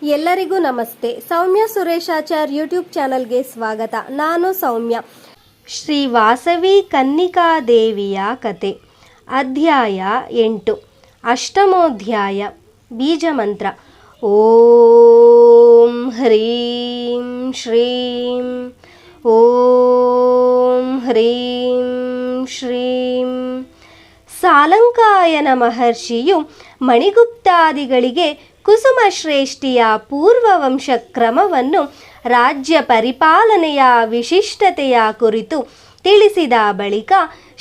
ಎಲ್ಲರಿಗೂ ನಮಸ್ತೆ. ಸೌಮ್ಯ ಸುರೇಶಾಚಾರ್ ಯೂಟ್ಯೂಬ್ ಚಾನಲ್ಗೆ ಸ್ವಾಗತ. ನಾನು ಸೌಮ್ಯ. ಶ್ರೀ ವಾಸವಿ ಕನ್ನಿಕಾದೇವಿಯ ಕತೆ, ಅಧ್ಯಾಯ 8, ಅಷ್ಟಮೋಧ್ಯಾಯ. ಬೀಜಮಂತ್ರ. ಓಂ ಹ್ರೀಂ ಶ್ರೀಂ ಓಂ ಹ್ರೀಂ ಶ್ರೀಂ. ಸಾಲಂಕಾಯನ ಮಹರ್ಷಿಯು ಮಣಿಗುಪ್ತಾದಿಗಳಿಗೆ ಕುಸುಮಶ್ರೇಷ್ಠಿಯ ಪೂರ್ವವಂಶ ಕ್ರಮವನ್ನು, ರಾಜ್ಯ ಪರಿಪಾಲನೆಯ ವಿಶಿಷ್ಟತೆಯ ಕುರಿತು ತಿಳಿಸಿದ ಬಳಿಕ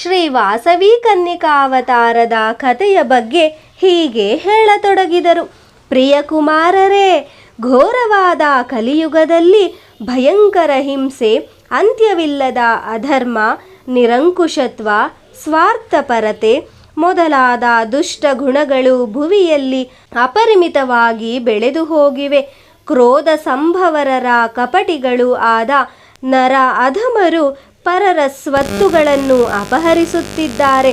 ಶ್ರೀ ವಾಸವಿ ಕನ್ನಿಕಾವತಾರದ ಕಥೆಯ ಬಗ್ಗೆ ಹೀಗೆ ಹೇಳತೊಡಗಿದರು. ಪ್ರಿಯ ಕುಮಾರರೇ, ಘೋರವಾದ ಕಲಿಯುಗದಲ್ಲಿ ಭಯಂಕರ ಹಿಂಸೆ, ಅಂತ್ಯವಿಲ್ಲದ ಅಧರ್ಮ, ನಿರಂಕುಶತ್ವ, ಸ್ವಾರ್ಥಪರತೆ ಮೊದಲಾದ ದುಷ್ಟ ಗುಣಗಳು ಭುವಿಯಲ್ಲಿ ಅಪರಿಮಿತವಾಗಿ ಬೆಳೆದು ಹೋಗಿವೆ. ಕ್ರೋಧ ಸಂಭವರರ ಕಪಟಿಗಳು ಆದ ನರ ಅಧಮರು ಪರರ ಸ್ವತ್ತುಗಳನ್ನು ಅಪಹರಿಸುತ್ತಿದ್ದಾರೆ,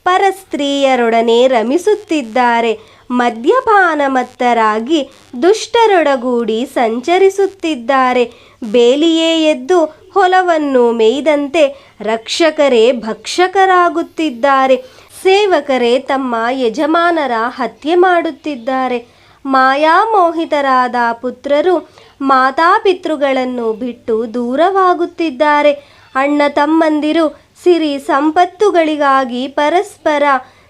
ಪರಸ್ತ್ರೀಯರೊಡನೆ ರಮಿಸುತ್ತಿದ್ದಾರೆ, ಮದ್ಯಪಾನ ಮತ್ತರಾಗಿ ದುಷ್ಟರೊಡಗೂಡಿ ಸಂಚರಿಸುತ್ತಿದ್ದಾರೆ. ಬೇಲಿಯೇ ಎದ್ದು ಹೊಲವನ್ನು ಮೇಯ್ದಂತೆ ರಕ್ಷಕರೇ ಭಕ್ಷಕರಾಗುತ್ತಿದ್ದಾರೆ, ಸೇವಕರೇ ತಮ್ಮ ಯಜಮಾನರ ಹತ್ಯೆ ಮಾಡುತ್ತಿದ್ದಾರೆ. ಮಾಯಾಮೋಹಿತರಾದ ಪುತ್ರರು ಮಾತಾಪಿತೃಗಳನ್ನು ಬಿಟ್ಟು ದೂರವಾಗುತ್ತಿದ್ದಾರೆ. ಅಣ್ಣ ತಮ್ಮಂದಿರು ಸಿರಿ ಸಂಪತ್ತುಗಳಿಗಾಗಿ ಪರಸ್ಪರ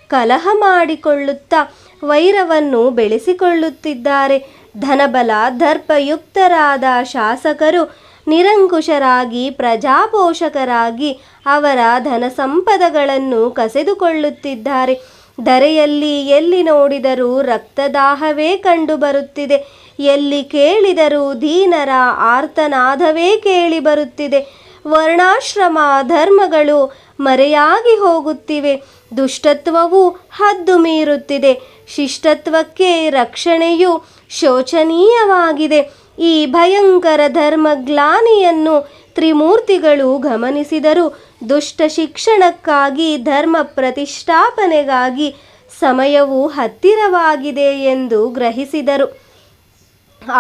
ಕಲಹ ಮಾಡಿಕೊಳ್ಳುತ್ತಾ ವೈರವನ್ನು ಬೆಳೆಸಿಕೊಳ್ಳುತ್ತಿದ್ದಾರೆ. ಧನಬಲ ದರ್ಪಯುಕ್ತರಾದ ಶಾಸಕರು ನಿರಂಕುಶರಾಗಿ ಪ್ರಜಾಪೋಷಕರಾಗಿ ಅವರ ಧನ ಸಂಪದಗಳನ್ನು ಕಸೆದುಕೊಳ್ಳುತ್ತಿದ್ದಾರೆ. ಧರೆಯಲ್ಲಿ ಎಲ್ಲಿ ನೋಡಿದರೂ ರಕ್ತದಾಹವೇ ಕಂಡುಬರುತ್ತಿದೆ. ಎಲ್ಲಿ ಕೇಳಿದರೂ ದೀನರ ಆರ್ತನಾದವೇ ಕೇಳಿಬರುತ್ತಿದೆ. ವರ್ಣಾಶ್ರಮ ಧರ್ಮಗಳು ಮರೆಯಾಗಿ ಹೋಗುತ್ತಿವೆ. ದುಷ್ಟತ್ವವು ಹದ್ದು ಮೀರುತ್ತಿದೆ. ಶಿಷ್ಟತ್ವಕ್ಕೆ ರಕ್ಷಣೆಯು ಶೋಚನೀಯವಾಗಿದೆ. ಈ ಭಯಂಕರ ಧರ್ಮಗ್ಲಾನಿಯನ್ನು ತ್ರಿಮೂರ್ತಿಗಳು ಗಮನಿಸಿದರು. ದುಷ್ಟ ಶಿಕ್ಷಣಕ್ಕಾಗಿ, ಧರ್ಮ ಪ್ರತಿಷ್ಠಾಪನೆಗಾಗಿ ಸಮಯವು ಹತ್ತಿರವಾಗಿದೆ ಎಂದು ಗ್ರಹಿಸಿದರು.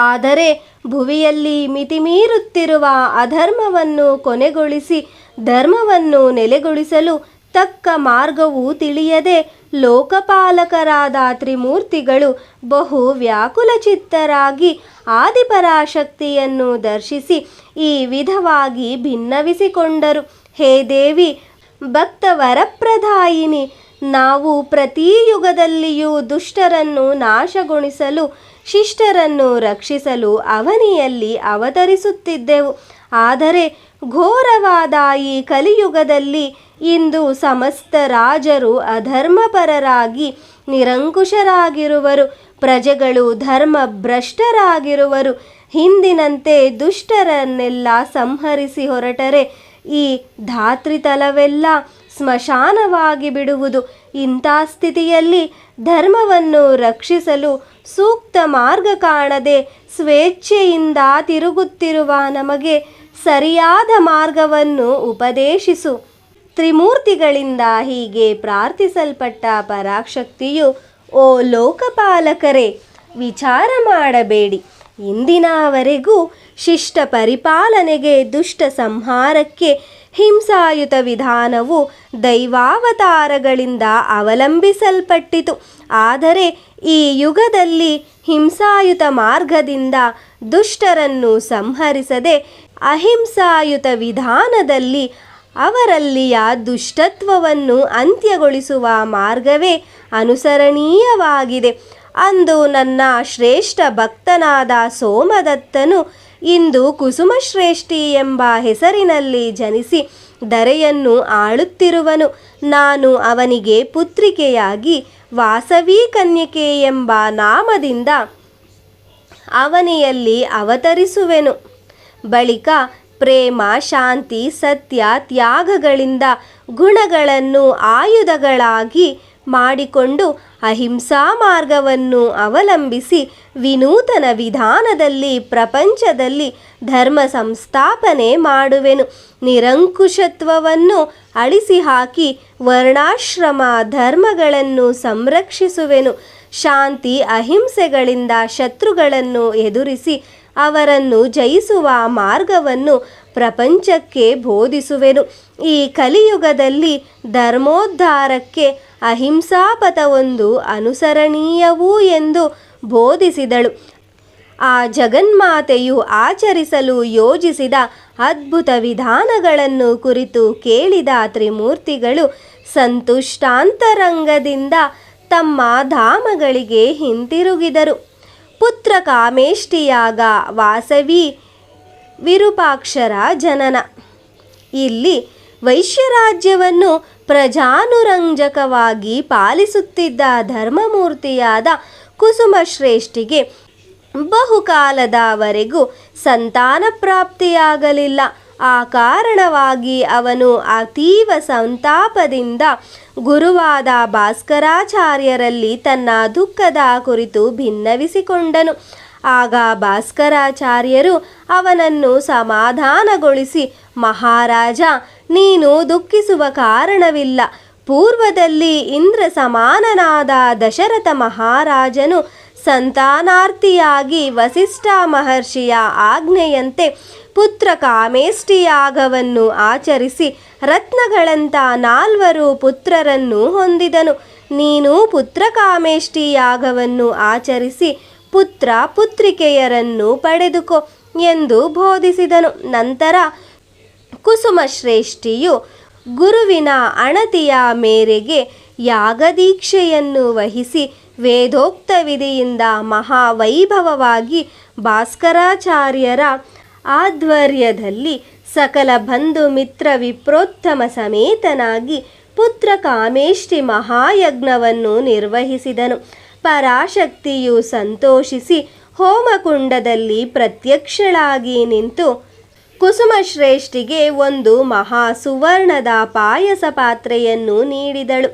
ಆದರೆ ಭುವಿಯಲ್ಲಿ ಮಿತಿಮೀರುತ್ತಿರುವ ಅಧರ್ಮವನ್ನು ಕೊನೆಗೊಳಿಸಿ ಧರ್ಮವನ್ನು ನೆಲೆಗೊಳಿಸಲು ತಕ್ಕ ಮಾರ್ಗವು ತಿಳಿಯದೆ ಲೋಕಪಾಲಕರಾದ ತ್ರಿಮೂರ್ತಿಗಳು ಬಹು ವ್ಯಾಕುಲಚಿತ್ತರಾಗಿ ಆದಿಪರಾಶಕ್ತಿಯನ್ನು ದರ್ಶಿಸಿ ಈ ವಿಧವಾಗಿ ಭಿನ್ನವಿಸಿಕೊಂಡರು. ಹೇ ದೇವಿ, ಭಕ್ತ ವರಪ್ರದಾಯಿನಿ, ನಾವು ಪ್ರತಿ ಯುಗದಲ್ಲಿಯೂ ದುಷ್ಟರನ್ನು ನಾಶಗೊಳಿಸಲು, ಶಿಷ್ಟರನ್ನು ರಕ್ಷಿಸಲು ಅವನಿಯಲ್ಲಿ ಅವತರಿಸುತ್ತಿದ್ದೆವು. ಆದರೆ ಘೋರವಾದ ಈ ಕಲಿಯುಗದಲ್ಲಿ ಇಂದು ಸಮಸ್ತ ರಾಜರು ಅಧರ್ಮಪರರಾಗಿ ನಿರಂಕುಶರಾಗಿರುವರು. ಪ್ರಜೆಗಳು ಧರ್ಮ ಭ್ರಷ್ಟರಾಗಿರುವರು. ಹಿಂದಿನಂತೆ ದುಷ್ಟರನ್ನೆಲ್ಲ ಸಂಹರಿಸಿ ಹೊರಟರೆ ಈ ಧಾತ್ರಿತಲವೆಲ್ಲ ಸ್ಮಶಾನವಾಗಿ ಬಿಡುವುದು. ಇಂಥ ಸ್ಥಿತಿಯಲ್ಲಿ ಧರ್ಮವನ್ನು ರಕ್ಷಿಸಲು ಸೂಕ್ತ ಮಾರ್ಗ ಕಾಣದೆ ಸ್ವೇಚ್ಛೆಯಿಂದ ತಿರುಗುತ್ತಿರುವ ನಮಗೆ ಸರಿಯಾದ ಮಾರ್ಗವನ್ನು ಉಪದೇಶಿಸು. ತ್ರಿಮೂರ್ತಿಗಳಿಂದ ಹೀಗೆ ಪ್ರಾರ್ಥಿಸಲ್ಪಟ್ಟ ಪರಾಶಕ್ತಿಯು, ಓ ಲೋಕಪಾಲಕರೇ, ವಿಚಾರ ಮಾಡಬೇಡಿ. ಇಂದಿನವರೆಗೂ ಶಿಷ್ಟ ಪರಿಪಾಲನೆಗೆ, ದುಷ್ಟ ಸಂಹಾರಕ್ಕೆ ಹಿಂಸಾಯುತ ವಿಧಾನವು ದೈವಾವತಾರಗಳಿಂದ ಅವಲಂಬಿಸಲ್ಪಟ್ಟಿತು. ಆದರೆ ಈ ಯುಗದಲ್ಲಿ ಹಿಂಸಾಯುತ ಮಾರ್ಗದಿಂದ ದುಷ್ಟರನ್ನು ಸಂಹರಿಸದೆ ಅಹಿಂಸಾಯುತ ವಿಧಾನದಲ್ಲಿ ಅವರಲ್ಲಿಯ ದುಷ್ಟತ್ವವನ್ನು ಅಂತ್ಯಗೊಳಿಸುವ ಮಾರ್ಗವೇ ಅನುಸರಣೀಯವಾಗಿದೆ. ಅಂದು ನನ್ನ ಶ್ರೇಷ್ಠ ಭಕ್ತನಾದ ಸೋಮದತ್ತನು ಇಂದು ಕುಸುಮಶ್ರೇಷ್ಠಿ ಎಂಬ ಹೆಸರಿನಲ್ಲಿ ಜನಿಸಿ ಧರೆಯನ್ನು ಆಳುತ್ತಿರುವನು. ನಾನು ಅವನಿಗೆ ಪುತ್ರಿಕೆಯಾಗಿ ವಾಸವಿ ಕನ್ಯಕೆ ಎಂಬ ನಾಮದಿಂದ ಅವನಿಯಲ್ಲಿ ಅವತರಿಸುವೆನು. ಬಳಿಕ ಪ್ರೇಮ, ಶಾಂತಿ, ಸತ್ಯ, ತ್ಯಾಗಗಳಿಂದ ಗುಣಗಳನ್ನು ಆಯುಧಗಳಾಗಿ ಮಾಡಿಕೊಂಡು ಅಹಿಂಸಾ ಮಾರ್ಗವನ್ನು ಅವಲಂಬಿಸಿ ವಿನೂತನ ವಿಧಾನದಲ್ಲಿ ಪ್ರಪಂಚದಲ್ಲಿ ಧರ್ಮ ಸಂಸ್ಥಾಪನೆ ಮಾಡುವೆನು. ನಿರಂಕುಶತ್ವವನ್ನು ಅಳಿಸಿ ಹಾಕಿ ವರ್ಣಾಶ್ರಮ ಧರ್ಮಗಳನ್ನು ಸಂರಕ್ಷಿಸುವೆನು. ಶಾಂತಿ ಅಹಿಂಸೆಗಳಿಂದ ಶತ್ರುಗಳನ್ನು ಎದುರಿಸಿ ಅವರನ್ನು ಜಯಿಸುವ ಮಾರ್ಗವನ್ನು ಪ್ರಪಂಚಕ್ಕೆ ಬೋಧಿಸುವೆನು. ಈ ಕಲಿಯುಗದಲ್ಲಿ ಧರ್ಮೋದ್ಧಾರಕ್ಕೆ ಅಹಿಂಸಾಪಥವೊಂದು ಅನುಸರಣೀಯವೂ ಎಂದು ಬೋಧಿಸಿದಳು. ಆ ಜಗನ್ಮಾತೆಯು ಆಚರಿಸಲು ಯೋಜಿಸಿದ ಅದ್ಭುತ ವಿಧಾನಗಳನ್ನು ಕುರಿತು ಕೇಳಿದ ತ್ರಿಮೂರ್ತಿಗಳು ಸಂತುಷ್ಟಾಂತರಂಗದಿಂದ ತಮ್ಮ ಧಾಮಗಳಿಗೆ ಹಿಂತಿರುಗಿದರು. ಪುತ್ರ ಕಾಮೇಷ್ಟಿಯಾಗ, ವಾಸವಿ ವಿರೂಪಾಕ್ಷರ ಜನನ. ಇಲ್ಲಿ ವೈಶ್ಯರಾಜ್ಯವನ್ನು ಪ್ರಜಾನುರಂಜಕವಾಗಿ ಪಾಲಿಸುತ್ತಿದ್ದ ಧರ್ಮಮೂರ್ತಿಯಾದ ಕುಸುಮಶ್ರೇಷ್ಠಿಗೆ ಬಹುಕಾಲದವರೆಗೂ ಸಂತಾನ ಪ್ರಾಪ್ತಿಯಾಗಲಿಲ್ಲ. ಆ ಕಾರಣವಾಗಿ ಅವನು ಅತೀವ ಸಂತಾಪದಿಂದ ಗುರುವಾದ ಭಾಸ್ಕರಾಚಾರ್ಯರಲ್ಲಿ ತನ್ನ ದುಃಖದ ಕುರಿತು ಭಿನ್ನವಿಸಿಕೊಂಡನು. ಆಗ ಭಾಸ್ಕರಾಚಾರ್ಯರು ಅವನನ್ನು ಸಮಾಧಾನಗೊಳಿಸಿ, ಮಹಾರಾಜ, ನೀನು ದುಃಖಿಸುವ ಕಾರಣವಿಲ್ಲ. ಪೂರ್ವದಲ್ಲಿ ಇಂದ್ರ ಸಮಾನನಾದ ದಶರಥ ಮಹಾರಾಜನು ಸಂತಾನಾರ್ಥಿಯಾಗಿ ವಸಿಷ್ಠ ಮಹರ್ಷಿಯ ಆಜ್ಞೆಯಂತೆ ಪುತ್ರ ಕಾಮೇಷ್ಟಿಯಾಗವನ್ನು ಆಚರಿಸಿ ರತ್ನಗಳಂಥ 4 ಪುತ್ರರನ್ನು ಹೊಂದಿದನು. ನೀನು ಪುತ್ರ ಕಾಮೇಷ್ಟಿಯಾಗವನ್ನು ಆಚರಿಸಿ ಪುತ್ರ ಪುತ್ರಿಕೆಯರನ್ನು ಪಡೆದುಕೋ ಎಂದು ಬೋಧಿಸಿದನು. ನಂತರ ಕುಸುಮಶ್ರೇಷ್ಠಿಯು ಗುರುವಿನ ಅಣತಿಯ ಮೇರೆಗೆ ಯಾಗದೀಕ್ಷೆಯನ್ನು ವಹಿಸಿ ವೇದೋಕ್ತ ವಿಧಿಯಿಂದ ಮಹಾವೈಭವವಾಗಿ ಭಾಸ್ಕರಾಚಾರ್ಯರ ಆಧ್ವರ್ಯದಲ್ಲಿ ಸಕಲ ಬಂಧು ಮಿತ್ರ ವಿಪ್ರೋತ್ತಮ ಸಮೇತನಾಗಿ ಪುತ್ರ ಕಾಮೇಷ್ಟಿ ಮಹಾಯಜ್ಞವನ್ನು ನಿರ್ವಹಿಸಿದನು. ಪರಾಶಕ್ತಿಯು ಸಂತೋಷಿಸಿ ಹೋಮಕುಂಡದಲ್ಲಿ ಪ್ರತ್ಯಕ್ಷಳಾಗಿ ನಿಂತು ಕುಸುಮಶ್ರೇಷ್ಠಿಗೆ ಒಂದು ಮಹಾ ಸುವರ್ಣದ ಪಾಯಸ ಪಾತ್ರೆಯನ್ನು ನೀಡಿದಳು.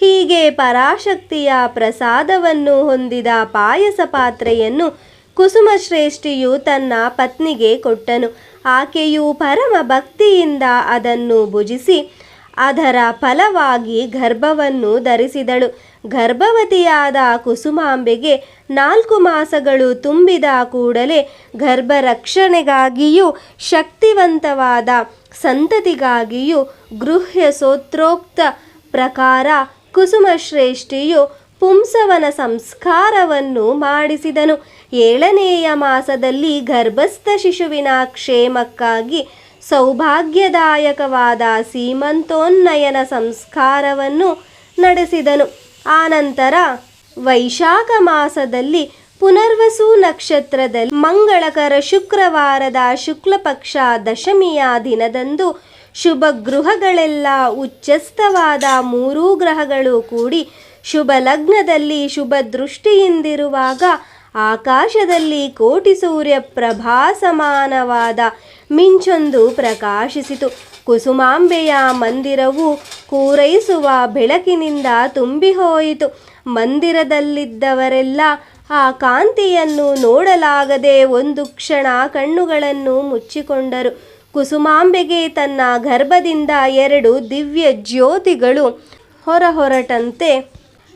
ಹೀಗೆ ಪರಾಶಕ್ತಿಯ ಪ್ರಸಾದವನ್ನು ಹೊಂದಿದ ಪಾಯಸ ಪಾತ್ರೆಯನ್ನು ಕುಸುಮಶ್ರೇಷ್ಠಿಯು ತನ್ನ ಪತ್ನಿಗೆ ಕೊಟ್ಟನು. ಆಕೆಯು ಪರಮ ಭಕ್ತಿಯಿಂದ ಅದನ್ನು ಭುಜಿಸಿ ಅದರ ಫಲವಾಗಿ ಗರ್ಭವನ್ನು ಧರಿಸಿದಳು. ಗರ್ಭವತಿಯಾದ ಕುಸುಮಾಂಬೆಗೆ 4 ಮಾಸಗಳು ತುಂಬಿದ ಕೂಡಲೇ ಗರ್ಭರಕ್ಷಣೆಗಾಗಿಯೂ ಶಕ್ತಿವಂತವಾದ ಸಂತತಿಗಾಗಿಯೂ ಗೃಹ್ಯ ಸೂತ್ರೋಕ್ತ ಪ್ರಕಾರ ಕುಸುಮಶ್ರೇಷ್ಠಿಯು ಪುಂಸವನ ಸಂಸ್ಕಾರವನ್ನು ಮಾಡಿಸಿದನು. 7ನೆಯ ಮಾಸದಲ್ಲಿ ಗರ್ಭಸ್ಥ ಶಿಶುವಿನ ಕ್ಷೇಮಕ್ಕಾಗಿ ಸೌಭಾಗ್ಯದಾಯಕವಾದ ಸೀಮಂತೋನ್ನಯನ ಸಂಸ್ಕಾರವನ್ನು ನಡೆಸಿದನು. ಆನಂತರ ವೈಶಾಖ ಮಾಸದಲ್ಲಿ ಪುನರ್ವಸು ನಕ್ಷತ್ರದಲ್ಲಿ ಮಂಗಳಕರ ಶುಕ್ರವಾರದ ಶುಕ್ಲಪಕ್ಷ ದಶಮಿಯ ದಿನದಂದು ಶುಭ ಗೃಹಗಳೆಲ್ಲ ಉಚ್ಚಸ್ಥವಾದ 3 ಗ್ರಹಗಳು ಕೂಡಿ ಶುಭ ಲಗ್ನದಲ್ಲಿ ಶುಭ ದೃಷ್ಟಿಯಿಂದಿರುವಾಗ ಆಕಾಶದಲ್ಲಿ ಕೋಟಿ ಸೂರ್ಯ ಪ್ರಭಾಸಮಾನವಾದ ಮಿಂಚೊಂದು ಪ್ರಕಾಶಿಸಿತು. ಕುಸುಮಾಂಬೆಯ ಮಂದಿರವು ಪೂರೈಸುವ ಬೆಳಕಿನಿಂದ ತುಂಬಿಹೋಯಿತು. ಮಂದಿರದಲ್ಲಿದ್ದವರೆಲ್ಲ ಆ ಕಾಂತಿಯನ್ನು ನೋಡಲಾಗದೆ ಒಂದು ಕ್ಷಣ ಕಣ್ಣುಗಳನ್ನು ಮುಚ್ಚಿಕೊಂಡರು. ಕುಸುಮಾಂಬೆಗೆ ತನ್ನ ಗರ್ಭದಿಂದ 2 ದಿವ್ಯ ಜ್ಯೋತಿಗಳು ಹೊರಹೊರಟಂತೆ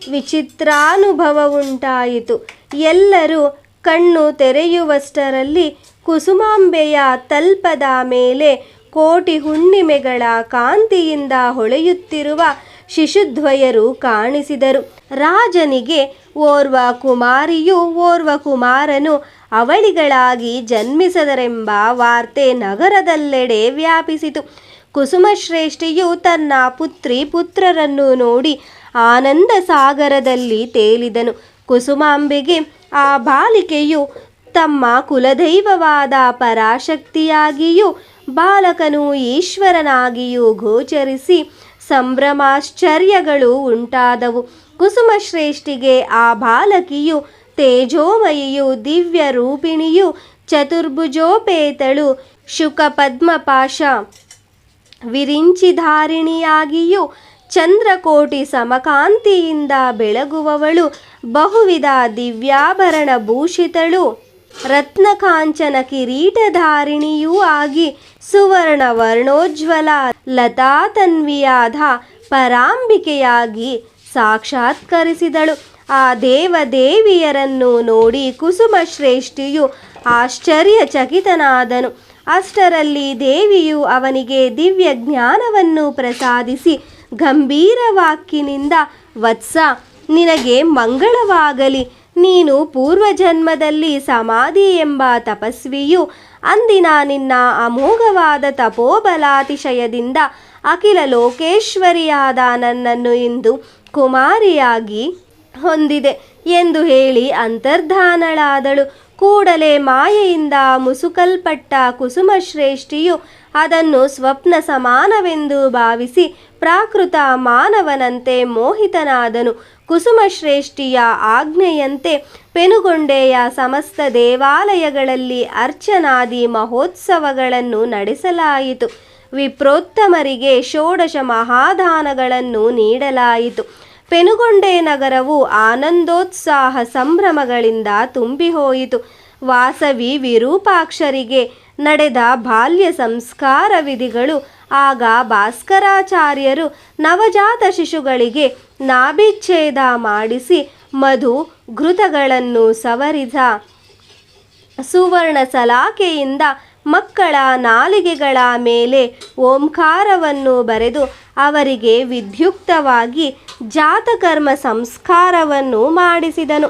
ವಿಚಿತ್ರಾನುಭವವುಂಟಾಯಿತು. ಎಲ್ಲರೂ ಕಣ್ಣು ತೆರೆಯುವಷ್ಟರಲ್ಲಿ ಕುಸುಮಾಂಬೆಯ ತಲ್ಪದ ಮೇಲೆ ಕೋಟಿ ಹುಣ್ಣಿಮೆಗಳ ಕಾಂತಿಯಿಂದ ಹೊಳೆಯುತ್ತಿರುವ ಶಿಶುದ್ವಯರು ಕಾಣಿಸಿದರು. ರಾಜನಿಗೆ ಓರ್ವ ಕುಮಾರಿಯೂ ಓರ್ವ ಕುಮಾರನು ಅವಳಿಗಳಾಗಿ ಜನ್ಮಿಸಿದರೆಂಬ ವಾರ್ತೆ ನಗರದಲ್ಲೆಡೆ ವ್ಯಾಪಿಸಿತು. ಕುಸುಮಶ್ರೇಷ್ಠಿಯು ತನ್ನ ಪುತ್ರರನ್ನು ನೋಡಿ ಆನಂದ ಸಾಗರದಲ್ಲಿ ತೇಲಿದನು. ಕುಸುಮಾಂಬೆಗೆ ಆ ಬಾಲಿಕೆಯು ತಮ್ಮ ಕುಲದೈವವಾದ ಪರಾಶಕ್ತಿಯಾಗಿಯೂ ಬಾಲಕನು ಈಶ್ವರನಾಗಿಯೂ ಗೋಚರಿಸಿ ಸಂಭ್ರಮಾಶ್ಚರ್ಯಗಳು ಉಂಟಾದವು. ಕುಸುಮಶ್ರೇಷ್ಠಿಗೆ ಆ ಬಾಲಕಿಯು ತೇಜೋಮಯಿಯು ದಿವ್ಯ ರೂಪಿಣಿಯು ಚತುರ್ಭುಜೋಪೇತಳು ಶುಕ ಪದ್ಮಪಾಶ ವಿರಿಂಚಿಧಾರಿಣಿಯಾಗಿಯೂ ಚಂದ್ರಕೋಟಿ ಸಮಕಾಂತಿಯಿಂದ ಬೆಳಗುವವಳು ಬಹುವಿಧ ದಿವ್ಯಾಭರಣ ಭೂಷಿತಳು ರತ್ನಕಾಂಚನ ಕಿರೀಟಧಾರಿಣಿಯೂ ಆಗಿ ಸುವರ್ಣ ವರ್ಣೋಜ್ವಲ ಲತಾತನ್ವಿಯಾದ ಪರಾಂಬಿಕೆಯಾಗಿ ಸಾಕ್ಷಾತ್ಕರಿಸಿದಳು. ಆ ದೇವದೇವಿಯರನ್ನು ನೋಡಿ ಕುಸುಮಶ್ರೇಷ್ಠಿಯು ಆಶ್ಚರ್ಯಚಕಿತನಾದನು. ಅಷ್ಟರಲ್ಲಿ ದೇವಿಯು ಅವನಿಗೆ ದಿವ್ಯ ಜ್ಞಾನವನ್ನು ಪ್ರಸಾದಿಸಿ ಗಂಭೀರ ವಾಕ್ಕಿನಿಂದ, ವತ್ಸ, ನಿನಗೆ ಮಂಗಳವಾಗಲಿ. ನೀನು ಪೂರ್ವಜನ್ಮದಲ್ಲಿ ಸಮಾಧಿ ಎಂಬ ತಪಸ್ವಿಯು ಅಂದಿನ ನಿನ್ನ ಅಮೋಘವಾದ ತಪೋಬಲಾತಿಶಯದಿಂದ ಅಖಿಲ ಲೋಕೇಶ್ವರಿಯಾದ ನನ್ನನ್ನು ಇಂದು ಕುಮಾರಿಯಾಗಿ ಹೊಂದಿದೆ ಎಂದು ಅಂತರ್ಧಾನಳಾದಳು. ಕೂಡಲೇ ಮಾಯೆಯಿಂದ ಮುಸುಕಲ್ಪಟ್ಟ ಕುಸುಮಶ್ರೇಷ್ಠಿಯು ಅದನ್ನು ಸ್ವಪ್ನ ಸಮಾನವೆಂದು ಭಾವಿಸಿ ಪ್ರಾಕೃತ ಮಾನವನಂತೆ ಮೋಹಿತನಾದನು. ಕುಸುಮಶ್ರೇಷ್ಠಿಯ ಆಜ್ಞೆಯಂತೆ ಪೆನುಗೊಂಡೆಯ ಸಮಸ್ತ ದೇವಾಲಯಗಳಲ್ಲಿ ಅರ್ಚನಾದಿ ಮಹೋತ್ಸವಗಳನ್ನು ನಡೆಸಲಾಯಿತು. ವಿಪ್ರೋತ್ತಮರಿಗೆ ಷೋಡಶ ಮಹಾದಾನಗಳನ್ನು ನೀಡಲಾಯಿತು. ಪೆನುಗೊಂಡೆ ನಗರವು ಆನಂದೋತ್ಸಾಹ ಸಂಭ್ರಮಗಳಿಂದ ತುಂಬಿಹೋಯಿತು. ವಾಸವಿ ವಿರೂಪಾಕ್ಷರಿಗೆ ನಡೆದ ಬಾಲ್ಯ ಸಂಸ್ಕಾರ ವಿಧಿಗಳು. ಆಗ ಭಾಸ್ಕರಾಚಾರ್ಯರು ನವಜಾತ ಶಿಶುಗಳಿಗೆ ನಾಭಿಚ್ಛೇದ ಮಾಡಿಸಿ ಮಧು ಘೃತಗಳನ್ನು ಸವರಿದ ಸುವರ್ಣ ಸಲಾಕೆಯಿಂದ ಮಕ್ಕಳ ನಾಲಿಗೆಗಳ ಮೇಲೆ ಓಂಕಾರವನ್ನು ಬರೆದು ಅವರಿಗೆ ವಿದ್ಯುಕ್ತವಾಗಿ ಜಾತಕರ್ಮ ಸಂಸ್ಕಾರವನ್ನು ಮಾಡಿಸಿದನು.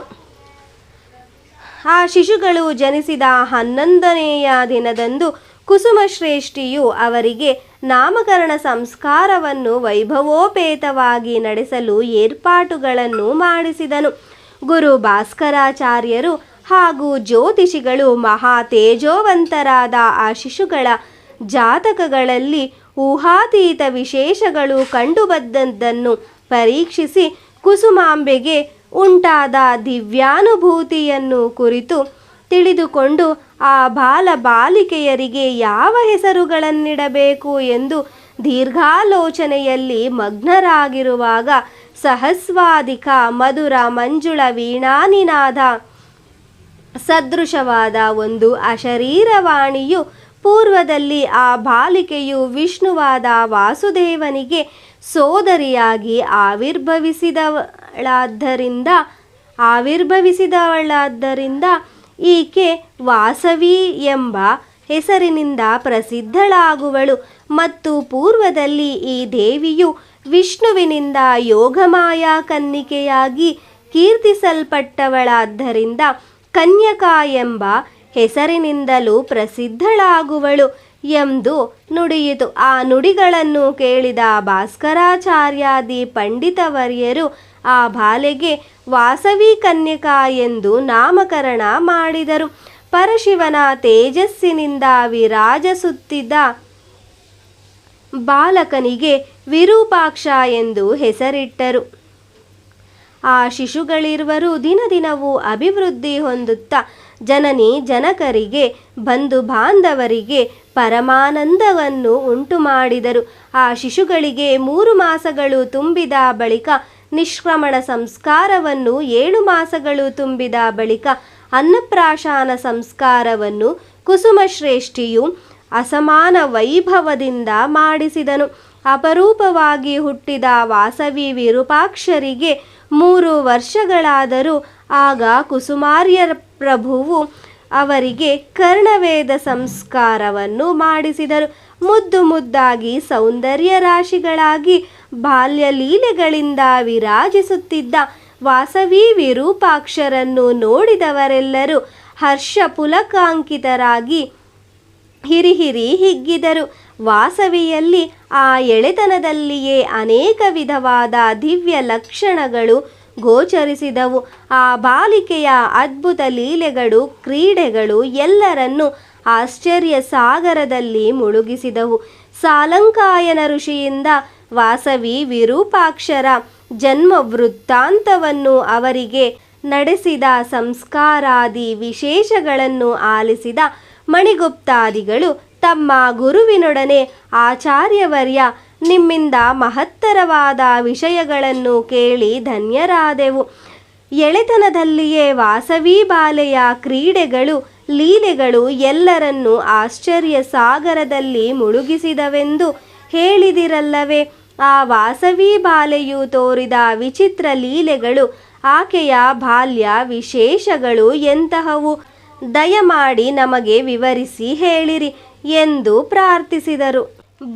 ಆ ಶಿಶುಗಳು ಜನಿಸಿದ 11ನೆಯ ದಿನದಂದು ಕುಸುಮಶ್ರೇಷ್ಠಿಯು ಅವರಿಗೆ ನಾಮಕರಣ ಸಂಸ್ಕಾರವನ್ನು ವೈಭವೋಪೇತವಾಗಿ ನಡೆಸಲು ಏರ್ಪಾಟುಗಳನ್ನು ಮಾಡಿಸಿದನು. ಗುರು ಭಾಸ್ಕರಾಚಾರ್ಯರು ಹಾಗೂ ಜ್ಯೋತಿಷಿಗಳು ಮಹಾ ತೇಜೋವಂತರಾದ ಆ ಶಿಶುಗಳ ಜಾತಕಗಳಲ್ಲಿ ಊಹಾತೀತ ವಿಶೇಷಗಳು ಕಂಡುಬಂದದ್ದನ್ನು ಪರೀಕ್ಷಿಸಿ ಕುಸುಮಾಂಬೆಗೆ ಉಂಟಾದ ದಿವ್ಯಾನುಭೂತಿಯನ್ನು ಕುರಿತು ತಿಳಿದುಕೊಂಡು ಆ ಬಾಲಿಕೆಯರಿಗೆ ಯಾವ ಹೆಸರುಗಳನ್ನಿಡಬೇಕು ಎಂದು ದೀರ್ಘಾಲೋಚನೆಯಲ್ಲಿ ಮಗ್ನರಾಗಿರುವಾಗ ಸಹಸ್ವಾಧಿಕ ಮಧುರ ಮಂಜುಳ ವೀಣಾನಿನಾದ ಸದೃಶವಾದ ಒಂದು ಅಶರೀರವಾಣಿಯು ಪೂರ್ವದಲ್ಲಿ ಆ ಬಾಲಿಕೆಯು ವಿಷ್ಣುವಾದ ವಾಸುದೇವನಿಗೆ ಸೋದರಿಯಾಗಿ ಆವಿರ್ಭವಿಸಿದವಳಾದ್ದರಿಂದ ಈಕೆ ವಾಸವಿ ಎಂಬ ಹೆಸರಿನಿಂದ ಪ್ರಸಿದ್ಧಳಾಗುವಳು. ಮತ್ತು ಪೂರ್ವದಲ್ಲಿ ಈ ದೇವಿಯು ವಿಷ್ಣುವಿನಿಂದ ಯೋಗಮಾಯ ಕನ್ನಿಕೆಯಾಗಿ ಕೀರ್ತಿಸಲ್ಪಟ್ಟವಳಾದ್ದರಿಂದ ಕನ್ಯಕಾ ಎಂಬ ಹೆಸರಿನಿಂದಲೂ ಪ್ರಸಿದ್ಧಳಾಗುವಳು ಎಂದು ನುಡಿಯಿತು. ಆ ನುಡಿಗಳನ್ನು ಕೇಳಿದ ಭಾಸ್ಕರಾಚಾರ್ಯಾದಿ ಪಂಡಿತವರ್ಯರು ಆ ಬಾಲೆಗೆ ವಾಸವಿ ಕನ್ಯಕಾ ಎಂದು ನಾಮಕರಣ ಮಾಡಿದರು. ಪರಶಿವನ ತೇಜಸ್ಸಿನಿಂದ ವಿರಾಜಿಸುತ್ತಿದ್ದ ಬಾಲಕನಿಗೆ ವಿರೂಪಾಕ್ಷ ಎಂದು ಹೆಸರಿಟ್ಟರು. ಆ ಶಿಶುಗಳಿರುವರು ದಿನದಿನವೂ ಅಭಿವೃದ್ಧಿ ಹೊಂದುತ್ತಾ ಜನನಿ ಜನಕರಿಗೆ ಬಂಧು ಬಾಂಧವರಿಗೆ ಪರಮಾನಂದವನ್ನು ಉಂಟು ಮಾಡಿದರು. ಆ ಶಿಶುಗಳಿಗೆ 3 ಮಾಸಗಳು ತುಂಬಿದ ಬಳಿಕ ನಿಷ್ಕ್ರಮಣ ಸಂಸ್ಕಾರವನ್ನು, 7 ಮಾಸಗಳು ತುಂಬಿದ ಬಳಿಕ ಅನ್ನಪ್ರಾಶನ ಸಂಸ್ಕಾರವನ್ನು ಕುಸುಮಶ್ರೇಷ್ಠಿಯು ಅಸಮಾನ ವೈಭವದಿಂದ ಮಾಡಿಸಿದನು. ಅಪರೂಪವಾಗಿ ಹುಟ್ಟಿದ ವಾಸವಿ ವಿರೂಪಾಕ್ಷರಿಗೆ 3 ವರ್ಷಗಳಾದರೂ ಆಗ ಕುಸುಮಾರ್ಯ ಪ್ರಭುವು ಅವರಿಗೆ ಕರ್ಣವೇದ ಸಂಸ್ಕಾರವನ್ನು ಮಾಡಿಸಿದರು. ಮುದ್ದು ಮುದ್ದಾಗಿ ಸೌಂದರ್ಯ ರಾಶಿಗಳಾಗಿ ಬಾಲ್ಯ ಲೀಲೆಗಳಿಂದ ವಿರಾಜಿಸುತ್ತಿದ್ದ ವಾಸವಿ ವಿರೂಪಾಕ್ಷರನ್ನು ನೋಡಿದವರೆಲ್ಲರೂ ಹರ್ಷ ಪುಲಕಾಂಕಿತರಾಗಿ ಹಿರಿಹಿರಿ ಹಿಗ್ಗಿದರು. ವಾಸವಿಯಲ್ಲಿ ಆ ಎಳೆತನದಲ್ಲಿಯೇ ಅನೇಕ ವಿಧವಾದ ದಿವ್ಯ ಲಕ್ಷಣಗಳು ಗೋಚರಿಸಿದವು. ಆ ಬಾಲಿಕೆಯ ಅದ್ಭುತ ಲೀಲೆಗಳು, ಕ್ರೀಡೆಗಳು ಎಲ್ಲರನ್ನೂ ಆಶ್ಚರ್ಯ ಸಾಗರದಲ್ಲಿ ಮುಳುಗಿಸಿದವು. ಸಾಲಂಕಾಯನ ಋಷಿಯಿಂದ ವಾಸವಿ ವಿರೂಪಾಕ್ಷರ ಜನ್ಮ ವೃತ್ತಾಂತವನ್ನು, ಅವರಿಗೆ ನಡೆಸಿದ ಸಂಸ್ಕಾರಾದಿ ವಿಶೇಷಗಳನ್ನು ಆಲಿಸಿದ ಮಣಿಗುಪ್ತಾದಿಗಳು ತಮ್ಮ ಗುರುವಿನೊಡನೆ, ಆಚಾರ್ಯವರ್ಯ, ನಿಮ್ಮಿಂದ ಮಹತ್ತರವಾದ ವಿಷಯಗಳನ್ನು ಕೇಳಿ ಧನ್ಯರಾದೆವು. ಎಳೆತನದಲ್ಲಿಯೇ ವಾಸವಿ ಬಾಲೆಯ ಕ್ರೀಡೆಗಳು, ಲೀಲೆಗಳು ಎಲ್ಲರನ್ನೂ ಆಶ್ಚರ್ಯ ಸಾಗರದಲ್ಲಿ ಮುಳುಗಿಸಿದವೆಂದು ಹೇಳಿದಿರಲ್ಲವೇ. ಆ ವಾಸವಿ ಬಾಲೆಯು ತೋರಿದ ವಿಚಿತ್ರ ಲೀಲೆಗಳು ಆಕೆಯ ಬಾಲ್ಯ ವಿಶೇಷಗಳು ಎಂತಹವು? ದಯಮಾಡಿ ನಮಗೆ ವಿವರಿಸಿ ಹೇಳಿರಿ ಎಂದು ಪ್ರಾರ್ಥಿಸಿದರು.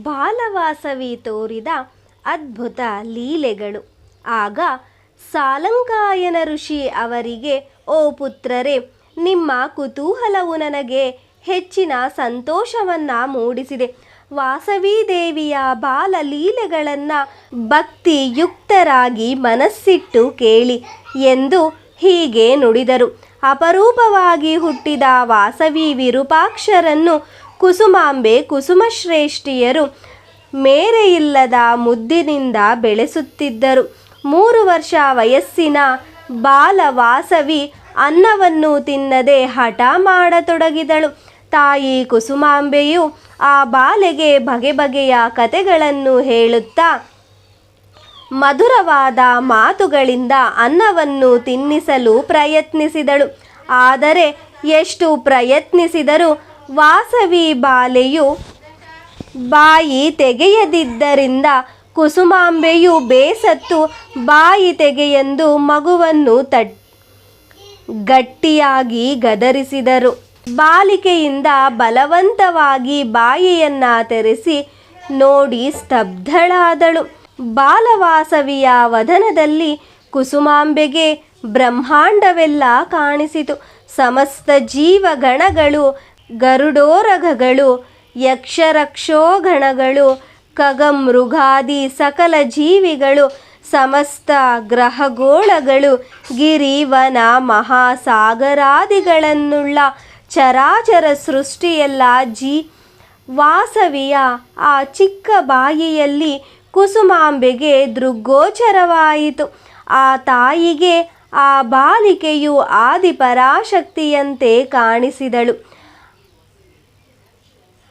ಬಾಲವಾಸವಿ ತೋರಿದ ಅದ್ಭುತ ಲೀಲೆಗಳು. ಆಗ ಸಾಲಂಕಾಯನ ಋಷಿ ಅವರಿಗೆ, ಓ ಪುತ್ರರೇ, ನಿಮ್ಮ ಕುತೂಹಲವು ನನಗೆ ಹೆಚ್ಚಿನ ಸಂತೋಷವನ್ನು ಮೂಡಿಸಿದೆ. ವಾಸವಿ ದೇವಿಯ ಬಾಲಲೀಲೆಗಳನ್ನು ಭಕ್ತಿಯುಕ್ತರಾಗಿ ಮನಸ್ಸಿಟ್ಟು ಕೇಳಿ ಎಂದು ಹೀಗೆ ನುಡಿದರು. ಅಪರೂಪವಾಗಿ ಹುಟ್ಟಿದ ವಾಸವಿ ವಿರೂಪಾಕ್ಷರನ್ನು ಕುಸುಮಾಂಬೆ ಕುಸುಮಶ್ರೇಷ್ಠಿಯರು ಮೇರೆಯಿಲ್ಲದ ಮುದ್ದಿನಿಂದ ಬೆಳೆಸುತ್ತಿದ್ದರು. 3 ವರ್ಷ ವಯಸ್ಸಿನ ಬಾಲವಾಸವಿ ಅನ್ನವನ್ನು ತಿನ್ನದೆ ಹಠ ಮಾಡತೊಡಗಿದಳು. ತಾಯಿ ಕುಸುಮಾಂಬೆಯು ಆ ಬಾಲೆಗೆ ಬಗೆ ಬಗೆಯ ಕತೆಗಳನ್ನು ಹೇಳುತ್ತಾ ಮಧುರವಾದ ಮಾತುಗಳಿಂದ ಅನ್ನವನ್ನು ತಿನ್ನಿಸಲು ಪ್ರಯತ್ನಿಸಿದಳು. ಆದರೆ ಎಷ್ಟು ಪ್ರಯತ್ನಿಸಿದರೂ ವಾಸವಿ ಬಾಲೆಯು ಬಾಯಿ ತೆಗೆಯದಿದ್ದರಿಂದ ಕುಸುಮಾಂಬೆಯು ಬೇಸತ್ತು ಬಾಯಿ ತೆಗೆಯೆಂದು ಮಗುವನ್ನು ಗಟ್ಟಿಯಾಗಿ ಗದರಿಸಿದರು. ಬಾಲಿಕೆಯಿಂದ ಬಲವಂತವಾಗಿ ಬಾಯಿಯನ್ನ ತೆರೆಸಿ ನೋಡಿ ಸ್ತಬ್ಧಳಾದಳು. ಬಾಲವಾಸವಿಯ ವದನದಲ್ಲಿ ಕುಸುಮಾಂಬೆಗೆ ಬ್ರಹ್ಮಾಂಡವೆಲ್ಲ ಕಾಣಿಸಿತು. ಸಮಸ್ತ ಜೀವಗಣಗಳು, ಗರುಡೋರಗಗಳು, ಯಕ್ಷರಕ್ಷೋಗಣಗಳು, ಖಗಮೃಗಾದಿ ಸಕಲ ಜೀವಿಗಳು, ಸಮಸ್ತ ಗ್ರಹಗೋಳಗಳು, ಗಿರಿ ವನ ಮಹಾಸಾಗರಾದಿಗಳನ್ನುಳ್ಳ ಚರಾಚರ ಸೃಷ್ಟಿಯೆಲ್ಲ ವಾಸವಿಯ ಆ ಚಿಕ್ಕ ಬಾಯಿಯಲ್ಲಿ ಕುಸುಮಾಂಬೆಗೆ ದೃಗ್ಗೋಚರವಾಯಿತು. ಆ ತಾಯಿಗೆ ಆ ಬಾಲಿಕೆಯು ಆದಿಪರಾಶಕ್ತಿಯಂತೆ ಕಾಣಿಸಿದಳು.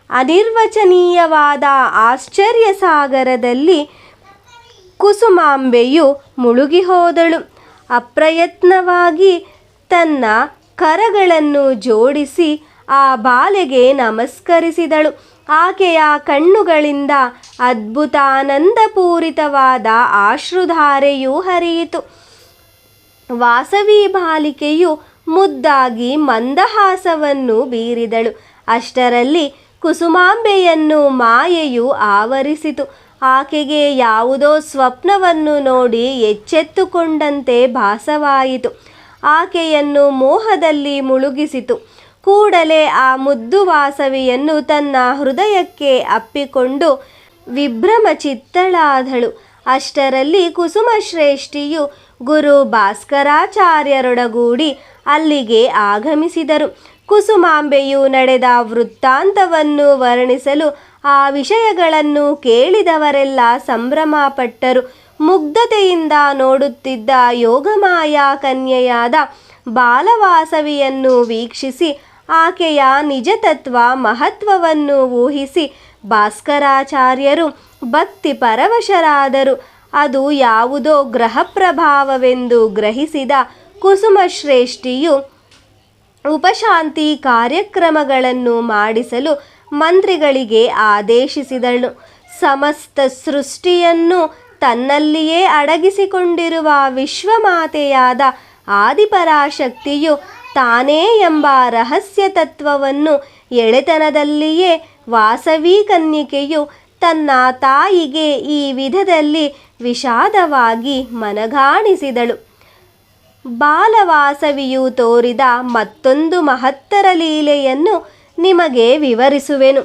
ಅನಿರ್ವಚನೀಯವಾದ ಆಶ್ಚರ್ಯ ಸಾಗರದಲ್ಲಿ ಕುಸುಮಾಂಬೆಯು ಮುಳುಗಿ ಹೋದಳು. ಅಪ್ರಯತ್ನವಾಗಿ ತನ್ನ ಕರಗಳನ್ನು ಜೋಡಿಸಿ ಆ ಬಾಲೆಗೆ ನಮಸ್ಕರಿಸಿದಳು. ಆಕೆಯ ಕಣ್ಣುಗಳಿಂದ ಅದ್ಭುತಾನಂದಪೂರಿತವಾದ ಆಶ್ರುಧಾರೆಯೂ ಹರಿಯಿತು. ವಾಸವಿ ಬಾಲಿಕೆಯು ಮುದ್ದಾಗಿ ಮಂದಹಾಸವನ್ನು ಬೀರಿದಳು. ಅಷ್ಟರಲ್ಲಿ ಕುಸುಮಾಂಬೆಯನ್ನು ಮಾಯೆಯು ಆವರಿಸಿತು. ಆಕೆಗೆ ಯಾವುದೋ ಸ್ವಪ್ನವನ್ನು ನೋಡಿ ಎಚ್ಚೆತ್ತುಕೊಂಡಂತೆ ಭಾಸವಾಯಿತು. ಆಕೆಯನ್ನು ಮೋಹದಲ್ಲಿ ಮುಳುಗಿಸಿತು. ಕೂಡಲೇ ಆ ಮುದ್ದು ವಾಸವಿಯನ್ನು ತನ್ನ ಹೃದಯಕ್ಕೆ ಅಪ್ಪಿಕೊಂಡು ವಿಭ್ರಮಚಿತ್ತಳಾದಳು. ಅಷ್ಟರಲ್ಲಿ ಕುಸುಮಶ್ರೇಷ್ಠಿಯು ಗುರು ಭಾಸ್ಕರಾಚಾರ್ಯರೊಡಗೂಡಿ ಅಲ್ಲಿಗೆ ಆಗಮಿಸಿದರು. ಕುಸುಮಾಂಬೆಯು ನಡೆದ ವೃತ್ತಾಂತವನ್ನು ವರ್ಣಿಸಲು ಆ ವಿಷಯಗಳನ್ನು ಕೇಳಿದವರೆಲ್ಲ ಸಂಭ್ರಮಪಟ್ಟರು. ಮುಗ್ಧತೆಯಿಂದ ನೋಡುತ್ತಿದ್ದ ಯೋಗಮಾಯಾ ಕನ್ಯೆಯಾದ ಬಾಲವಾಸವಿಯನ್ನು ವೀಕ್ಷಿಸಿ ಆಕೆಯ ನಿಜತತ್ವ ಮಹತ್ವವನ್ನು ಊಹಿಸಿ ಭಾಸ್ಕರಾಚಾರ್ಯರು ಭಕ್ತಿ ಪರವಶರಾದರು. ಅದು ಯಾವುದೋ ಗ್ರಹ ಪ್ರಭಾವವೆಂದು ಗ್ರಹಿಸಿದ ಕುಸುಮಶ್ರೇಷ್ಠಿಯು ಉಪಶಾಂತಿ ಕಾರ್ಯಕ್ರಮಗಳನ್ನು ಮಾಡಿಸಲು ಮಂತ್ರಿಗಳಿಗೆ ಆದೇಶಿಸಿದಳು. ಸಮಸ್ತ ಸೃಷ್ಟಿಯನ್ನು ತನ್ನಲ್ಲಿಯೇ ಅಡಗಿಸಿಕೊಂಡಿರುವ ವಿಶ್ವಮಾತೆಯಾದ ಆದಿಪರಾಶಕ್ತಿಯು ತಾನೇ ಎಂಬ ರಹಸ್ಯ ತತ್ವವನ್ನು ಎಳೆತನದಲ್ಲಿಯೇ ವಾಸವಿ ಕನ್ಯಕೆಯು ತನ್ನ ತಾಯಿಗೆ ಈ ವಿಧದಲ್ಲಿ ವಿಷಾದವಾಗಿ ಮನಗಾಣಿಸಿದಳು. ಬಾಲವಾಸವಿಯು ತೋರಿದ ಮತ್ತೊಂದು ಮಹತ್ತರ ಲೀಲೆಯನ್ನು ನಿಮಗೆ ವಿವರಿಸುವೆನು,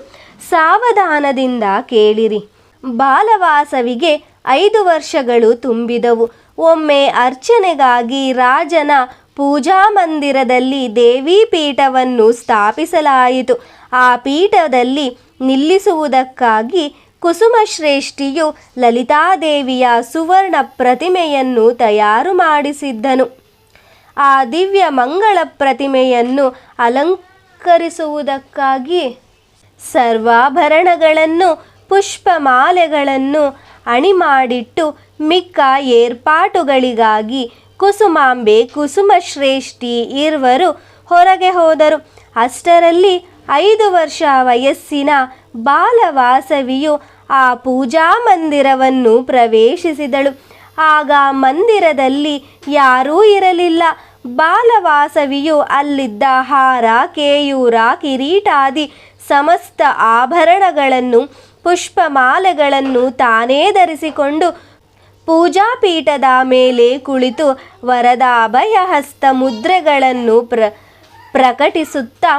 ಸಾವಧಾನದಿಂದ ಕೇಳಿರಿ. ಬಾಲವಾಸವಿಗೆ 5 ವರ್ಷಗಳು ತುಂಬಿದವು. ಒಮ್ಮೆ ಅರ್ಚನೆಗಾಗಿ ರಾಜನ ಪೂಜಾ ಮಂದಿರದಲ್ಲಿ ದೇವಿ ಪೀಠವನ್ನು ಸ್ಥಾಪಿಸಲಾಯಿತು. ಆ ಪೀಠದಲ್ಲಿ ನಿಲ್ಲಿಸುವುದಕ್ಕಾಗಿ ಕುಸುಮಶ್ರೇಷ್ಠಿಯು ಲಲಿತಾದೇವಿಯ ಸುವರ್ಣ ಪ್ರತಿಮೆಯನ್ನು ತಯಾರು ಮಾಡಿಸಿದ್ದನು. ಆ ದಿವ್ಯ ಮಂಗಳ ಪ್ರತಿಮೆಯನ್ನು ಅಲಂಕರಿಸುವುದಕ್ಕಾಗಿ ಸರ್ವಾಭರಣಗಳನ್ನು ಪುಷ್ಪಮಾಲೆಗಳನ್ನು ಅಣಿಮಾಡಿಟ್ಟು ಮಿಕ್ಕ ಏರ್ಪಾಟುಗಳಿಗಾಗಿ ಕುಸುಮಾಂಬೆ ಕುಸುಮಶ್ರೇಷ್ಠಿ ಇರುವರು ಹೊರಗೆ ಹೋದರು. ಅಷ್ಟರಲ್ಲಿ 5 ವರ್ಷ ವಯಸ್ಸಿನ ಬಾಲವಾಸವಿಯು ಆ ಪೂಜಾ ಮಂದಿರವನ್ನು ಪ್ರವೇಶಿಸಿದಳು. ಆಗ ಮಂದಿರದಲ್ಲಿ ಯಾರೂ ಇರಲಿಲ್ಲ. ಬಾಲವಾಸವಿಯು ಅಲ್ಲಿದ್ದ ಹಾರ, ಕೇಯೂರ, ಕಿರೀಟಾದಿ ಸಮಸ್ತ ಆಭರಣಗಳನ್ನು, ಪುಷ್ಪಮಾಲೆಗಳನ್ನು ತಾನೇ ಧರಿಸಿಕೊಂಡು ಪೂಜಾಪೀಠದ ಮೇಲೆ ಕುಳಿತು ವರದಾಭಯ ಹಸ್ತ ಮುದ್ರೆಗಳನ್ನು ಪ್ರಕಟಿಸುತ್ತಾ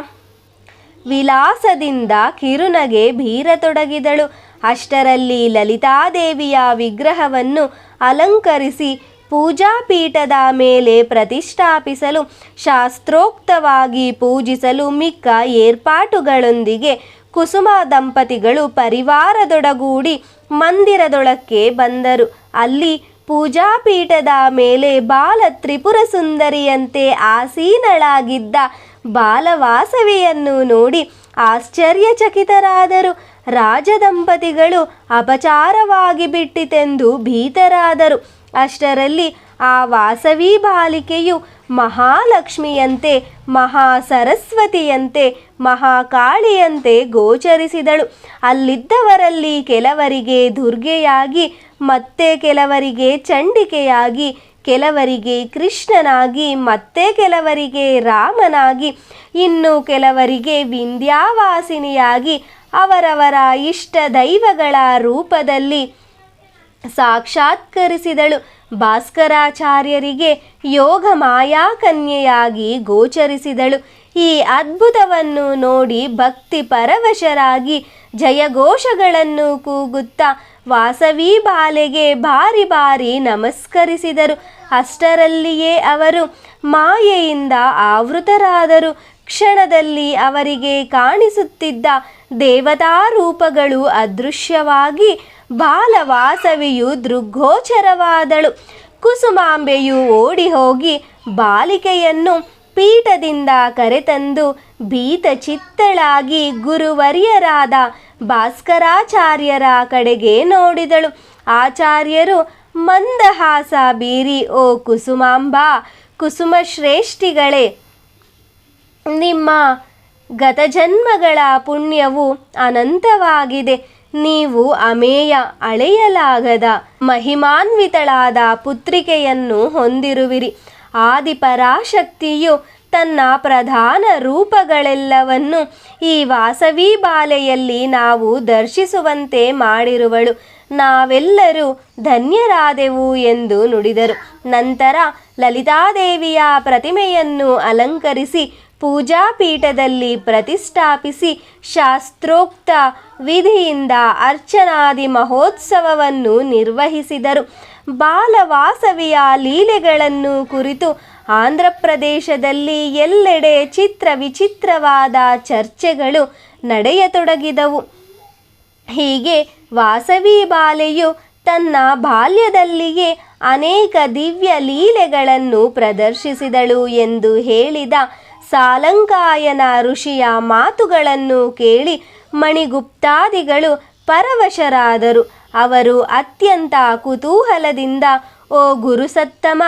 ವಿಲಾಸದಿಂದ ಕಿರುನಗೆ ಬೀರತೊಡಗಿದಳು. ಅಷ್ಟರಲ್ಲಿ ಲಲಿತಾದೇವಿಯ ವಿಗ್ರಹವನ್ನು ಅಲಂಕರಿಸಿ ಪೂಜಾಪೀಠದ ಮೇಲೆ ಪ್ರತಿಷ್ಠಾಪಿಸಲು, ಶಾಸ್ತ್ರೋಕ್ತವಾಗಿ ಪೂಜಿಸಲು ಮಿಕ್ಕ ಏರ್ಪಾಟುಗಳೊಂದಿಗೆ ಕುಸುಮ ದಂಪತಿಗಳು ಪರಿವಾರದೊಡಗೂಡಿ ಮಂದಿರದೊಳಕ್ಕೆ ಬಂದರು. ಅಲ್ಲಿ ಪೂಜಾಪೀಠದ ಮೇಲೆ ಬಾಲ ತ್ರಿಪುರ ಸುಂದರಿಯಂತೆ ಆಸೀನಳಾಗಿದ್ದ ಬಾಲವಾಸವಿಯನ್ನು ನೋಡಿ ಆಶ್ಚರ್ಯಚಕಿತರಾದರು. ರಾಜದಂಪತಿಗಳು ಅಪಚಾರವಾಗಿ ಬಿಟ್ಟಿತೆಂದು ಭೀತರಾದರು. ಅಷ್ಟರಲ್ಲಿ ಆ ವಾಸವಿ ಬಾಲಿಕೆಯು ಮಹಾಲಕ್ಷ್ಮಿಯಂತೆ, ಮಹಾ ಸರಸ್ವತಿಯಂತೆ, ಮಹಾಕಾಳಿಯಂತೆ ಗೋಚರಿಸಿದಳು. ಅಲ್ಲಿದ್ದವರಲ್ಲಿ ಕೆಲವರಿಗೆ ದುರ್ಗೆಯಾಗಿ, ಮತ್ತೆ ಕೆಲವರಿಗೆ ಚಂಡಿಕೆಯಾಗಿ, ಕೆಲವರಿಗೆ ಕೃಷ್ಣನಾಗಿ, ಮತ್ತೆ ಕೆಲವರಿಗೆ ರಾಮನಾಗಿ, ಇನ್ನು ಕೆಲವರಿಗೆ ವಿಂಧ್ಯಾವಾಸಿನಿಯಾಗಿ ಅವರವರ ಇಷ್ಟ ದೈವಗಳ ರೂಪದಲ್ಲಿ ಸಾಕ್ಷಾತ್ಕರಿಸಿದಳು. ಭಾಸ್ಕರಾಚಾರ್ಯರಿಗೆ ಯೋಗ ಮಾಯಾಕನ್ಯೆಯಾಗಿ ಗೋಚರಿಸಿದಳು. ಈ ಅದ್ಭುತವನ್ನು ನೋಡಿ ಭಕ್ತಿ ಪರವಶರಾಗಿ ಜಯಘೋಷಗಳನ್ನು ಕೂಗುತ್ತಾ ವಾಸವಿ ಬಾಲೆಗೆ ಬಾರಿ ಬಾರಿ ನಮಸ್ಕರಿಸಿದರು. ಅಷ್ಟರಲ್ಲಿಯೇ ಅವರು ಮಾಯೆಯಿಂದ ಆವೃತರಾದರು. ಕ್ಷಣದಲ್ಲಿ ಅವರಿಗೆ ಕಾಣಿಸುತ್ತಿದ್ದ ದೇವತಾ ರೂಪಗಳು ಅದೃಶ್ಯವಾಗಿ ಬಾಲವಾಸವಿಯು ದೃಗ್ಗೋಚರವಾದಳು. ಕುಸುಮಾಂಬೆಯು ಓಡಿ ಹೋಗಿ ಬಾಲಿಕೆಯನ್ನು ಪೀಠದಿಂದ ಕರೆತಂದು ಭೀತಚಿತ್ತಳಾಗಿ ಗುರುವರ್ಯರಾದ ಭಾಸ್ಕರಾಚಾರ್ಯರ ಕಡೆಗೆ ನೋಡಿದಳು. ಆಚಾರ್ಯರು ಮಂದಹಾಸ ಬೀರಿ, ಓ ಕುಸುಮಾಂಬಾ, ಕುಸುಮಶ್ರೇಷ್ಠಿಗಳೇ, ನಿಮ್ಮ ಗತಜನ್ಮಗಳ ಪುಣ್ಯವು ಅನಂತವಾಗಿದೆ. ನೀವು ಅಮೇಯ, ಅಳೆಯಲಾಗದ, ಮಹಿಮಾನ್ವಿತಳಾದ ಪುತ್ರಿಕೆಯನ್ನು ಹೊಂದಿರುವಿರಿ. ಆದಿಪರಾಶಕ್ತಿಯು ತನ್ನ ಪ್ರಧಾನ ರೂಪಗಳೆಲ್ಲವನ್ನು ಈ ವಾಸವಿ ಬಾಲೆಯಲ್ಲಿ ನಾವು ದರ್ಶಿಸುವಂತೆ ಮಾಡಿರುವಳು. ನಾವೆಲ್ಲರೂ ಧನ್ಯರಾದೆವು ಎಂದು ನುಡಿದರು. ನಂತರ ಲಲಿತಾದೇವಿಯ ಪ್ರತಿಮೆಯನ್ನು ಅಲಂಕರಿಸಿ ಪೂಜಾಪೀಠದಲ್ಲಿ ಪ್ರತಿಷ್ಠಾಪಿಸಿ ಶಾಸ್ತ್ರೋಕ್ತ ವಿಧಿಯಿಂದ ಅರ್ಚನಾದಿ ಮಹೋತ್ಸವವನ್ನು ನಿರ್ವಹಿಸಿದರು. ಬಾಲವಾಸವಿಯ ಲೀಲೆಗಳನ್ನು ಕುರಿತು ಆಂಧ್ರ ಪ್ರದೇಶದಲ್ಲಿ ಎಲ್ಲೆಡೆ ಚಿತ್ರ ವಿಚಿತ್ರವಾದ ಚರ್ಚೆಗಳು ನಡೆಯತೊಡಗಿದವು. ಹೀಗೆ ವಾಸವಿ ಬಾಲೆಯು ತನ್ನ ಬಾಲ್ಯದಲ್ಲಿಯೇ ಅನೇಕ ದಿವ್ಯ ಲೀಲೆಗಳನ್ನು ಪ್ರದರ್ಶಿಸಿದಳು ಎಂದು ಹೇಳಿದ ಸಾಲಂಕಾಯನ ಋಷಿಯ ಮಾತುಗಳನ್ನು ಕೇಳಿ ಮಣಿಗುಪ್ತಾದಿಗಳು ಪರವಶರಾದರು. ಅವರು ಅತ್ಯಂತ ಕುತೂಹಲದಿಂದ, ಓ ಗುರುಸತ್ತಮ,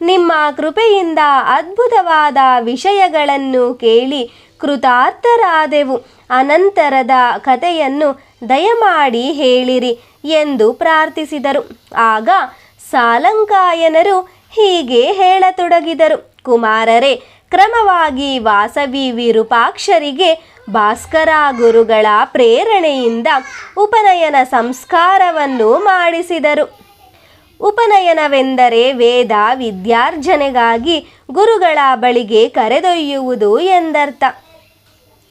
ನಿಮ್ಮ ಕೃಪೆಯಿಂದ ಅದ್ಭುತವಾದ ವಿಷಯಗಳನ್ನು ಕೇಳಿ ಕೃತಾರ್ಥರಾದೆವು. ಅನಂತರದ ಕಥೆಯನ್ನು ದಯಮಾಡಿ ಹೇಳಿರಿ ಎಂದು ಪ್ರಾರ್ಥಿಸಿದರು. ಆಗ ಸಾಲಂಕಾಯನರು ಹೀಗೆ ಹೇಳತೊಡಗಿದರು. ಕುಮಾರರೇ, ಕ್ರಮವಾಗಿ ವಾಸವಿ ವಿರೂಪಾಕ್ಷರಿಗೆ ಭಾಸ್ಕರ ಗುರುಗಳ ಪ್ರೇರಣೆಯಿಂದ ಉಪನಯನ ಸಂಸ್ಕಾರವನ್ನು ಮಾಡಿಸಿದರು. ಉಪನಯನವೆಂದರೆ ವೇದ ವಿದ್ಯಾರ್ಜನೆಗಾಗಿ ಗುರುಗಳ ಬಳಿಗೆ ಕರೆದೊಯ್ಯುವುದು ಎಂದರ್ಥ.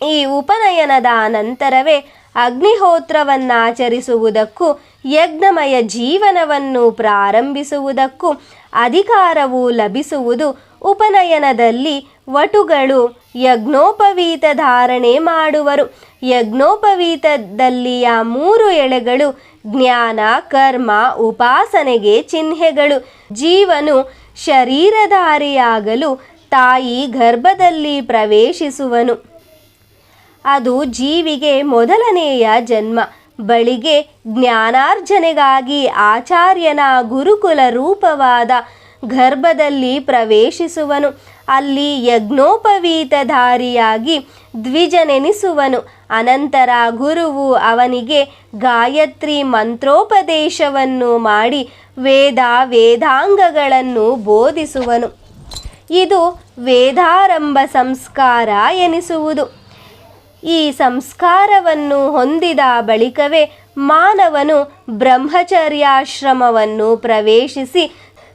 ಈ ಉಪನಯನದ ನಂತರವೇ ಅಗ್ನಿಹೋತ್ರವನ್ನಾಚರಿಸುವುದಕ್ಕೂ ಯಜ್ಞಮಯ ಜೀವನವನ್ನು ಪ್ರಾರಂಭಿಸುವುದಕ್ಕೂ ಅಧಿಕಾರವು ಲಭಿಸುವುದು. ಉಪನಯನದಲ್ಲಿ ವಟುಗಳು ಯಜ್ಞೋಪವೀತ ಧಾರಣೆ ಮಾಡುವರು. ಯಜ್ಞೋಪವೀತದಲ್ಲಿಯ 3 ಎಳೆಗಳು ಜ್ಞಾನ, ಕರ್ಮ, ಉಪಾಸನೆಗೆ ಚಿಹ್ನೆಗಳು. ಜೀವನು ಶರೀರಧಾರಿಯಾಗಲು ತಾಯಿ ಗರ್ಭದಲ್ಲಿ ಪ್ರವೇಶಿಸುವನು. ಅದು ಜೀವಿಗೆ ಮೊದಲನೆಯ ಜನ್ಮ. ಬಳಿಗೆ ಜ್ಞಾನಾರ್ಜನೆಗಾಗಿ ಆಚಾರ್ಯನ ಗುರುಕುಲ ರೂಪವಾದ ಗರ್ಭದಲ್ಲಿ ಪ್ರವೇಶಿಸುವನು. ಅಲ್ಲಿ ಯಜ್ಞೋಪವೀತಧಾರಿಯಾಗಿ ದ್ವಿಜನೆನಿಸುವನು. ಅನಂತರ ಗುರುವು ಅವನಿಗೆ ಗಾಯತ್ರಿ ಮಂತ್ರೋಪದೇಶವನ್ನು ಮಾಡಿ ವೇದಾಂಗಗಳನ್ನು ಬೋಧಿಸುವನು. ಇದು ವೇದಾರಂಭ ಸಂಸ್ಕಾರ ಎನಿಸುವುದು. ಈ ಸಂಸ್ಕಾರವನ್ನು ಹೊಂದಿದ ಬಳಿಕವೇ ಮಾನವನು ಬ್ರಹ್ಮಚರ್ಯಾಶ್ರಮವನ್ನು ಪ್ರವೇಶಿಸಿ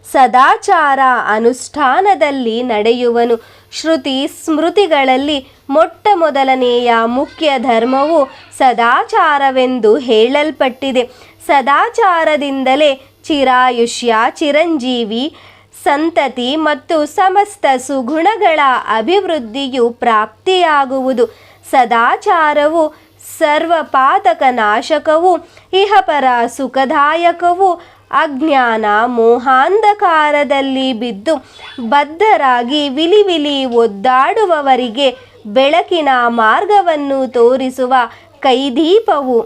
ಸದಾಚಾರ ಅನುಷ್ಠಾನದಲ್ಲಿ ನಡೆಯುವನು. ಶ್ರುತಿ ಸ್ಮೃತಿಗಳಲ್ಲಿ ಮೊಟ್ಟ ಮೊದಲನೆಯ ಮುಖ್ಯ ಧರ್ಮವು ಸದಾಚಾರವೆಂದು ಹೇಳಲ್ಪಟ್ಟಿದೆ. ಸದಾಚಾರದಿಂದಲೇ ಚಿರಾಯುಷ್ಯ, ಚಿರಂಜೀವಿ, ಸಂತತಿ ಮತ್ತು ಸಮಸ್ತ ಸುಗುಣಗಳ ಅಭಿವೃದ್ಧಿಯು ಪ್ರಾಪ್ತಿಯಾಗುವುದು. ಸದಾಚಾರವು ಸರ್ವಪಾತಕ ನಾಶಕವೂ ಇಹಪರ ಸುಖದಾಯಕವೂ ಅಜ್ಞಾನ ಮೋಹಾಂಧಕಾರದಲ್ಲಿ ಬಿದ್ದು ಬದ್ಧರಾಗಿ ವಿಲಿವಿಲಿ ಒದ್ದಾಡುವವರಿಗೆ ಬೆಳಕಿನ ಮಾರ್ಗವನ್ನು ತೋರಿಸುವ ಕೈದೀಪವು.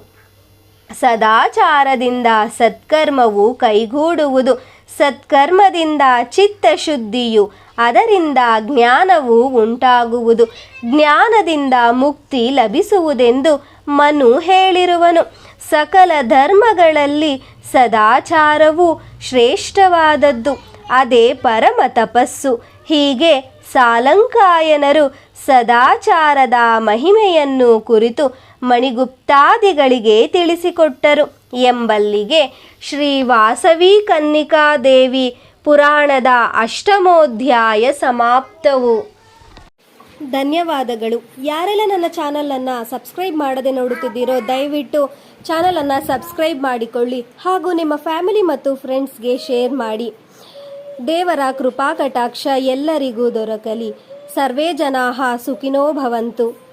ಸದಾಚಾರದಿಂದ ಸತ್ಕರ್ಮವು ಕೈಗೂಡುವುದು. ಸತ್ಕರ್ಮದಿಂದ ಚಿತ್ತಶುದ್ಧಿಯು, ಅದರಿಂದ ಜ್ಞಾನವು ಉಂಟಾಗುವುದು. ಜ್ಞಾನದಿಂದ ಮುಕ್ತಿ ಲಭಿಸುವುದೆಂದು ಮನು ಹೇಳಿರುವನು. ಸಕಲ ಧರ್ಮಗಳಲ್ಲಿ ಸದಾಚಾರವು ಶ್ರೇಷ್ಠವಾದದ್ದು. ಅದೇ ಪರಮ ತಪಸ್ಸು. ಹೀಗೆ ಸಾಲಂಕಾಯನರು ಸದಾಚಾರದ ಮಹಿಮೆಯನ್ನು ಕುರಿತು ಮಣಿಗುಪ್ತಾದಿಗಳಿಗೆ ತಿಳಿಸಿಕೊಟ್ಟರು ಎಂಬಲ್ಲಿಗೆ ಶ್ರೀ ವಾಸವಿ ಕನ್ನಿಕಾದೇವಿ ಪುರಾಣದ ಅಷ್ಟಮೋಧ್ಯಾಯ ಸಮಾಪ್ತವು. ಧನ್ಯವಾದಗಳು. ಯಾರೆಲ್ಲ ನನ್ನ ಚಾನಲನ್ನು ಸಬ್ಸ್ಕ್ರೈಬ್ ಮಾಡದೆ ನೋಡುತ್ತಿದ್ದೀರೋ ದಯವಿಟ್ಟು ಚಾನಲನ್ನು ಸಬ್ಸ್ಕ್ರೈಬ್ ಮಾಡಿಕೊಳ್ಳಿ ಹಾಗೂ ನಿಮ್ಮ ಫ್ಯಾಮಿಲಿ ಮತ್ತು ಫ್ರೆಂಡ್ಸ್ಗೆ ಶೇರ್ ಮಾಡಿ. ದೇವರ ಕೃಪಾ ಕಟಾಕ್ಷ ಎಲ್ಲರಿಗೂ ದೊರಕಲಿ. ಸರ್ವೇ ಜನಾಃ ಸುಖಿನೋ ಭವಂತು.